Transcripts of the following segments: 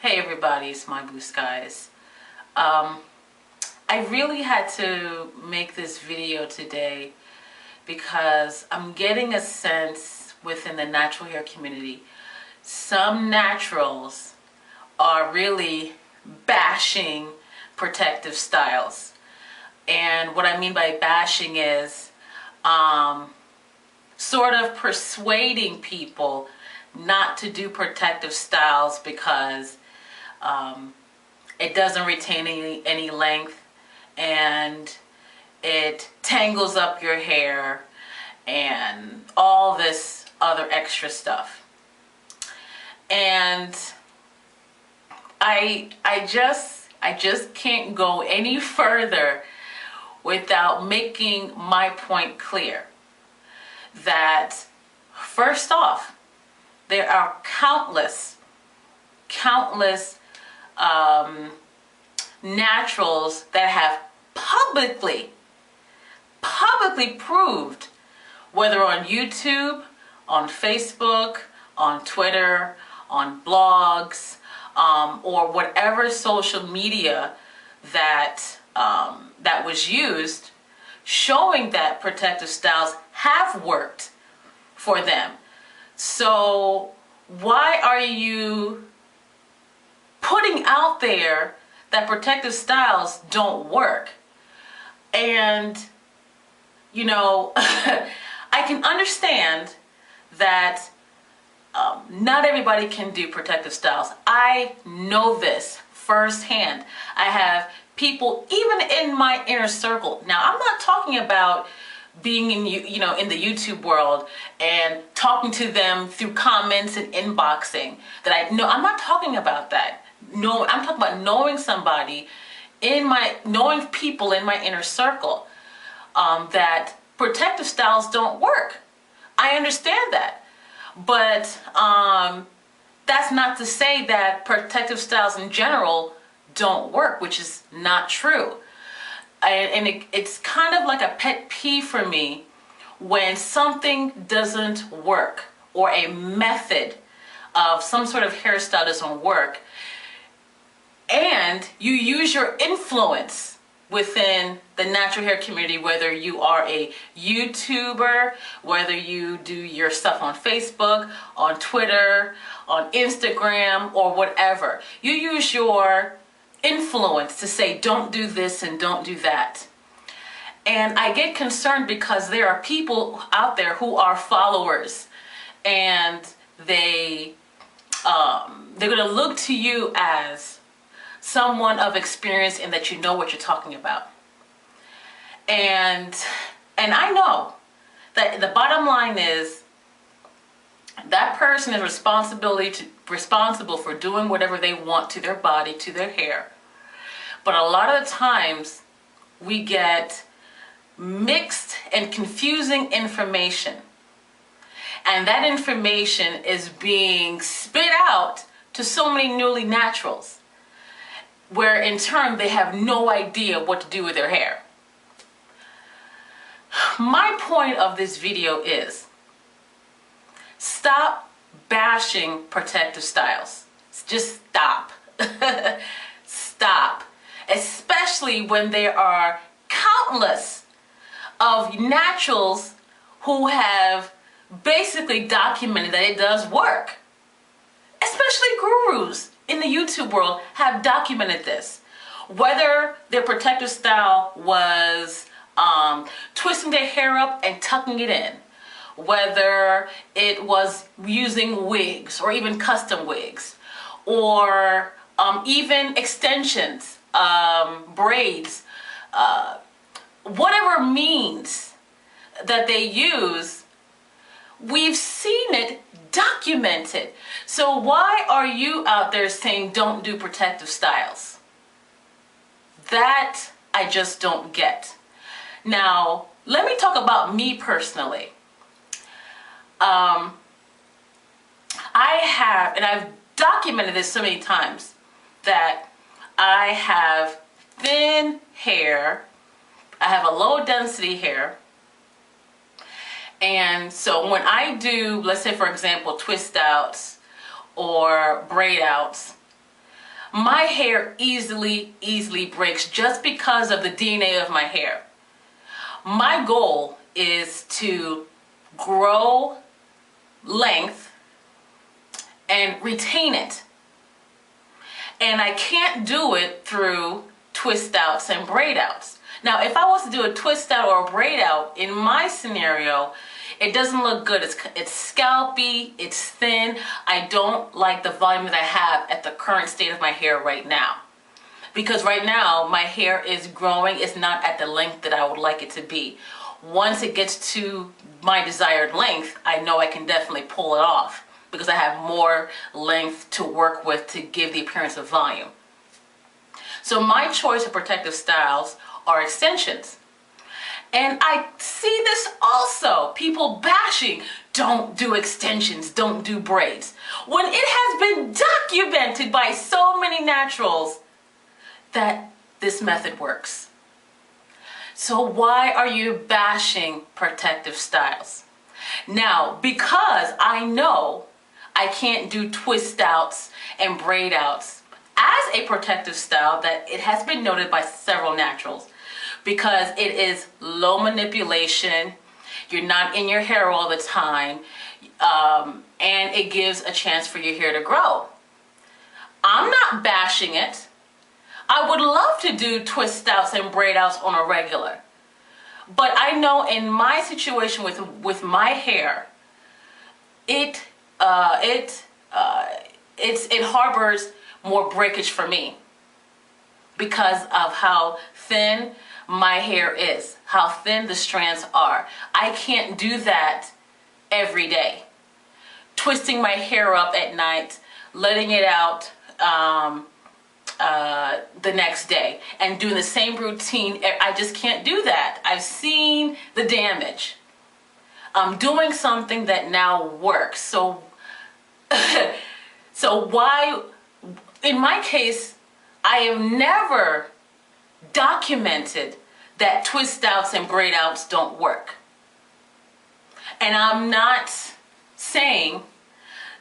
Hey everybody, it's MyBlueSkiez. I really had to make this video today because I'm getting a sense within the natural hair community. Some naturals are really bashing protective styles. And what I mean by bashing is sort of persuading people not to do protective styles because it doesn't retain any length and it tangles up your hair and all this other extra stuff. And I just can't go any further without making my point clear that first off, there are countless naturals that have publicly proved, whether on YouTube, on Facebook, on Twitter, on blogs, or whatever social media that that was used, showing that protective styles have worked for them. So why are you putting out there that protective styles don't work? And you know, I can understand that not everybody can do protective styles. I know this firsthand. I have people even in my inner circle. Now, I'm not talking about being in in the YouTube world and talking to them through comments and inboxing that I know. I'm not talking about that. No, I'm talking about knowing somebody knowing people in my inner circle that protective styles don't work. I understand that, but that's not to say that protective styles in general don't work, which is not true. And it's kind of like a pet peeve for me when something doesn't work or a method of some sort of hairstyle doesn't work and you use your influence within the natural hair community, whether you are a YouTuber, whether you do your stuff on Facebook, on Twitter, on Instagram, or whatever. You use your influence to say don't do this and don't do that. And I get concerned because there are people out there who are followers and they're going to look to you as someone of experience and that you know what you're talking about. And I know that the bottom line is that person is responsible for doing whatever they want to their body, to their hair. But a lot of the times we get mixed and confusing information. And that information is being spit out to so many newly naturals, where in turn they have no idea what to do with their hair. My point of this video is stop bashing protective styles. Just stop. Stop. Especially when there are countless of naturals who have basically documented that it does work. Especially gurus in the YouTube world have documented this. Whether their protective style was twisting their hair up and tucking it in, whether it was using wigs or even custom wigs, or even extensions, braids, whatever means that they use, we've seen it documented. So why are you out there saying don't do protective styles? That I just don't get. Now, let me talk about me personally. I have, and I've documented this so many times, that I have thin hair, I have a low density hair, and so when I do, let's say for example, twist outs or braid outs, My hair easily breaks just because of the DNA of my hair. My goal is to grow length and retain it. And I can't do it through twist outs and braid outs. Now, if I was to do a twist out or a braid out, in my scenario, it doesn't look good. It's scalpy, it's thin. I don't like the volume that I have at the current state of my hair right now. Because right now, my hair is growing. It's not at the length that I would like it to be. Once it gets to my desired length, I know I can definitely pull it off because I have more length to work with to give the appearance of volume. So my choice of protective styles are extensions. And I see this also, people bashing, don't do extensions, don't do braids. When it has been documented by so many naturals that this method works. So why are you bashing protective styles? Now, because I know I can't do twist outs and braid outs as a protective style, that it has been noted by several naturals, because it is low manipulation, you're not in your hair all the time, and it gives a chance for your hair to grow. I'm not bashing it. I would love to do twist outs and braid outs on a regular. But I know in my situation with my hair, it harbors more breakage for me because of how thin my hair is, how thin the strands are. I can't do that every day. Twisting my hair up at night, letting it out the next day, and doing the same routine. I just can't do that. I've seen the damage. I'm doing something that now works. So, so why, in my case, I have never documented that twist outs and braid outs don't work. And I'm not saying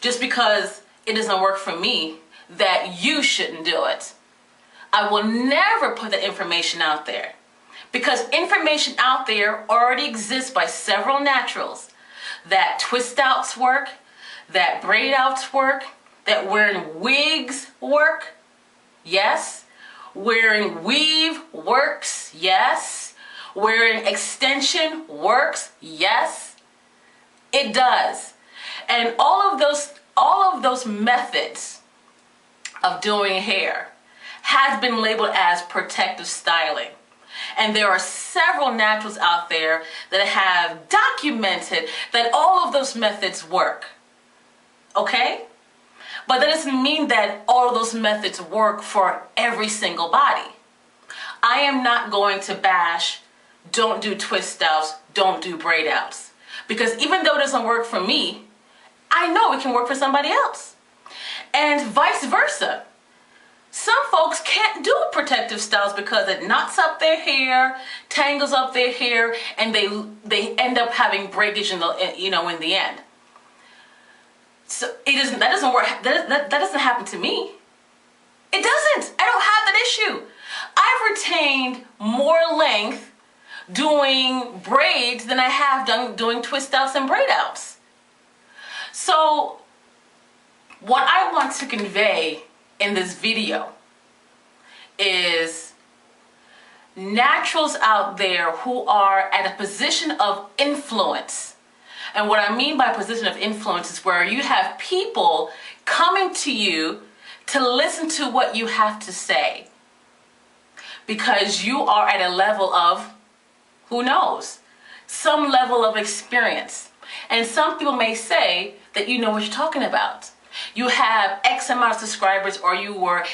just because it doesn't work for me that you shouldn't do it. I will never put that information out there because information out there already exists by several naturals that twist outs work, that braid outs work, that wearing wigs work. Yes. Wearing weave works. Yes. Wearing extension works. Yes. It does. And all of those methods of doing hair has been labeled as protective styling. And there are several naturals out there that have documented that all of those methods work. Okay? But that doesn't mean that all of those methods work for every single body. I am not going to bash, don't do twist outs, don't do braid outs. Because even though it doesn't work for me, I know it can work for somebody else. And vice versa. Some folks can't do protective styles because it knots up their hair, tangles up their hair, and they end up having breakage in the end. So that doesn't work. That doesn't happen to me. It doesn't. I don't have that issue. I've retained more length doing braids than I have done doing twist outs and braid outs. So what I want to convey in this video is naturals out there who are at a position of influence. And what I mean by position of influence is where you have people coming to you to listen to what you have to say because you are at a level of, who knows, some level of experience. And some people may say that you know what you're talking about. You have X amount of subscribers, or you're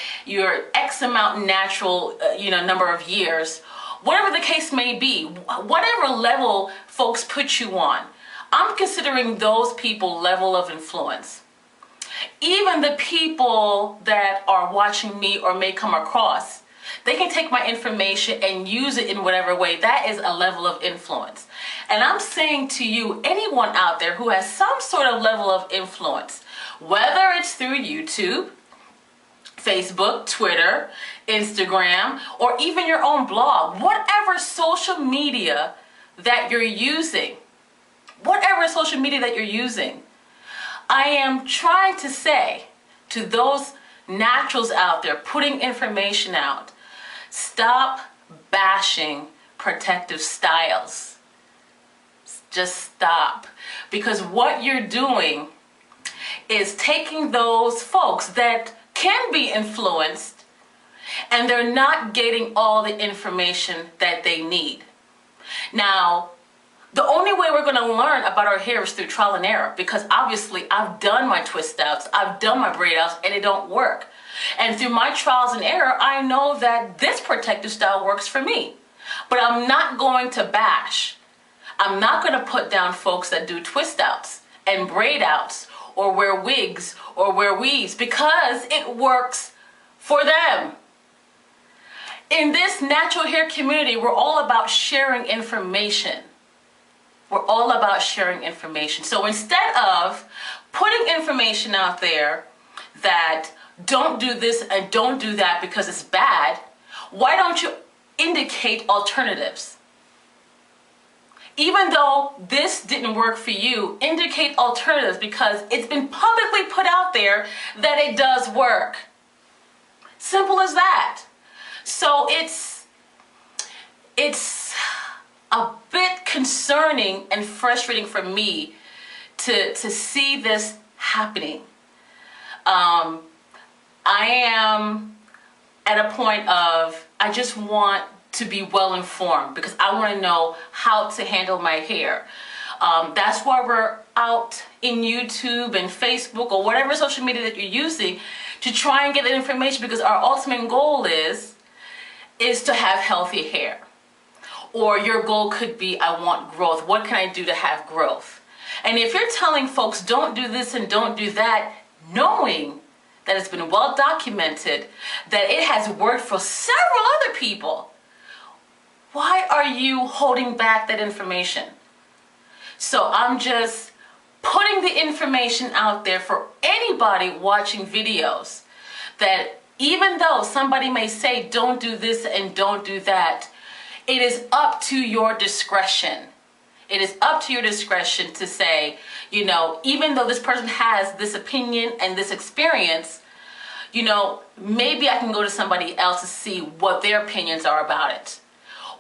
X amount natural, number of years. Whatever the case may be, whatever level folks put you on, I'm considering those people level of influence. Even the people that are watching me or may come across, they can take my information and use it in whatever way. That is a level of influence. And I'm saying to you, anyone out there who has some sort of level of influence, whether it's through YouTube, Facebook, Twitter, Instagram, or even your own blog, whatever social media that you're using, I am trying to say to those naturals out there putting information out, stop bashing protective styles. Just stop. Because what you're doing is taking those folks that can be influenced and they're not getting all the information that they need. Now, the only way we're going to learn about our hair is through trial and error, because obviously I've done my twist outs, I've done my braid outs, and it don't work. And through my trials and error, I know that this protective style works for me. But I'm not going to bash. I'm not going to put down folks that do twist outs and braid outs or wear wigs or wear weaves because it works for them. In this natural hair community, we're all about sharing information. We're all about sharing information. So instead of putting information out there that don't do this and don't do that because it's bad, why don't you indicate alternatives? Even though this didn't work for you, indicate alternatives because it's been publicly put out there that it does work. Simple as that. So it's a bit concerning and frustrating for me to see this happening. I am at a point of, I just want to be well informed because I want to know how to handle my hair. That's why we're out in YouTube and Facebook or whatever social media that you're using to try and get that information, because our ultimate goal is to have healthy hair. Or your goal could be, I want growth. What can I do to have growth? And if you're telling folks don't do this and don't do that, knowing that it's been well documented that it has worked for several other people, why are you holding back that information? So I'm just putting the information out there for anybody watching videos that even though somebody may say don't do this and don't do that, it is up to your discretion. It is up to your discretion to say, you know, even though this person has this opinion and this experience, you know, maybe I can go to somebody else to see what their opinions are about it.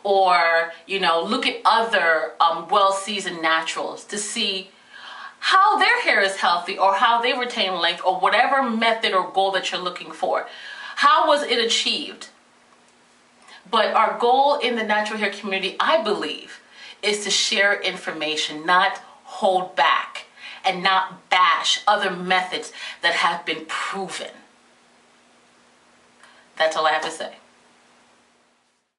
Or, you know, look at other well-seasoned naturals to see how their hair is healthy or how they retain length or whatever method or goal that you're looking for. How was it achieved? But our goal in the natural hair community, I believe, is to share information, not hold back and not bash other methods that have been proven. That's all I have to say.